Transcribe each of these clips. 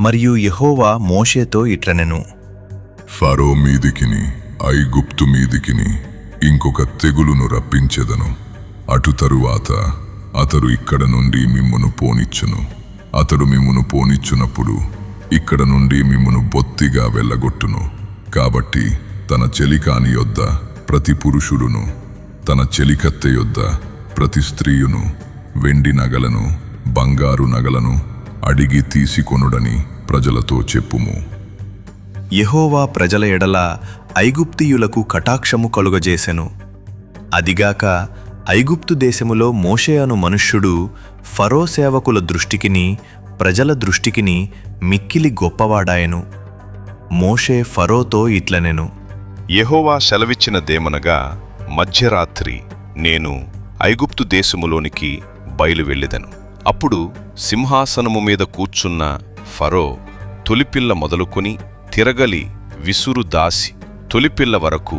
మరియు యెహోవా మోషేతో ఇట్లనెను, ఫరో మీదికిని ఐగుప్తు మీదికిని ఇంకొక తెగులును రప్పించెదను. అటు తరువాత అతడు ఇక్కడ నుండి మిమ్మును పోనిచ్చును. అతడు మిమ్మును పోనిచ్చునప్పుడు ఇక్కడ నుండి మిమ్మును బొత్తిగా వెళ్ళగొట్టును. కాబట్టి తన చెలికాని యొద్ద ప్రతి పురుషుడును, తన చెలికత్తె యొద్ద ప్రతి స్త్రీయును వెండి నగలను, బంగారు నగలను అడిగి తీసుకొనుడని ప్రజలతో చెప్పుము. యెహోవా ప్రజల ఎడల ఐగుప్తీయులకు కటాక్షము కలుగజేసెను. అదిగాక ఐగుప్తు దేశములో మోషే అను మనుష్యుడు ఫరో సేవకుల దృష్టికిని ప్రజల దృష్టికిని మిక్కిలి గొప్పవాడాయెను. మోషే ఫరోతో ఇట్లనెను, యెహోవా సెలవిచ్చినదేమనగా, మధ్యరాత్రి నేను ఐగుప్తు దేశములోనికి బయలువెళ్ళెదను. అప్పుడు సింహాసనము మీద కూర్చున్న ఫరో తొలిపిల్ల మొదలుకొని తిరగలి విసురు దాసి తొలిపిల్ల వరకు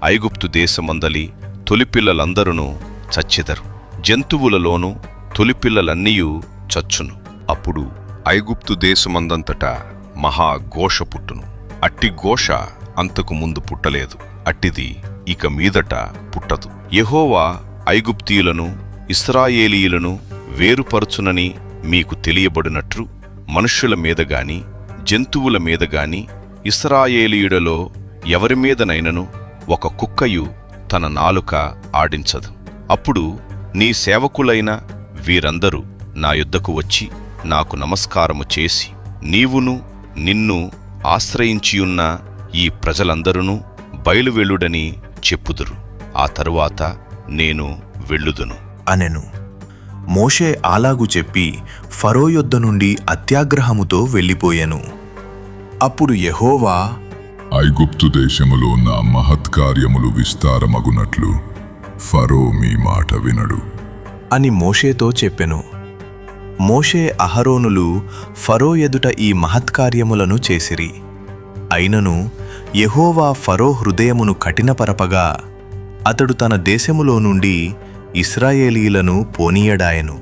ఐగుప్తు దేశమందలి తొలిపిల్లలందరూ చచ్చెదరు. జంతువులలోనూ తొలిపిల్లలన్నీయూ చచ్చును. అప్పుడు ఐగుప్తు దేశమందంతటా మహాఘోష పుట్టును. అట్టి ఘోష అంతకు ముందు పుట్టలేదు, అట్టిది ఇక మీదట పుట్టదు. యెహోవా ఐగుప్తీయులను ఇశ్రాయేలీయులను వేరుపరచునని మీకు తెలియబడినట్లు మనుష్యుల మీద గాని జంతువుల మీద గాని ఇశ్రాయేలీయులలో ఎవరి మీదనైనను ఒక కుక్కయు తన నాలుక ఆడించదు. అప్పుడు నీ సేవకులైన వీరందరూ నా యొద్దకు వచ్చి నాకు నమస్కారము చేసి, నీవును నిన్ను ఆశ్రయించియున్న ఈ ప్రజలందరూ బయలువెళ్ళుడని చెప్పుదురు. ఆ తరువాత నేను వెళ్ళుదును అనెను. మోషే అలాగు చెప్పి ఫరో యొద్ద నుండి అత్యాగ్రహముతో వెళ్ళిపోయెను. అప్పుడు యెహోవా, ఐగుప్తు దేశములో నా మహత్కార్యములు విస్తారమగునట్లు ఫరో మీ మాట వినడు అని మోషేతో చెప్పెను. మోషే అహరోనులు ఫరో ఎదుట ఈ మహత్కార్యములను చేసిరి. అయినను యెహోవా ఫరో హృదయమును కఠినపరపగా అతడు తన దేశములో నుండి ఇశ్రాయేలీయులను పోనీయడాయెను.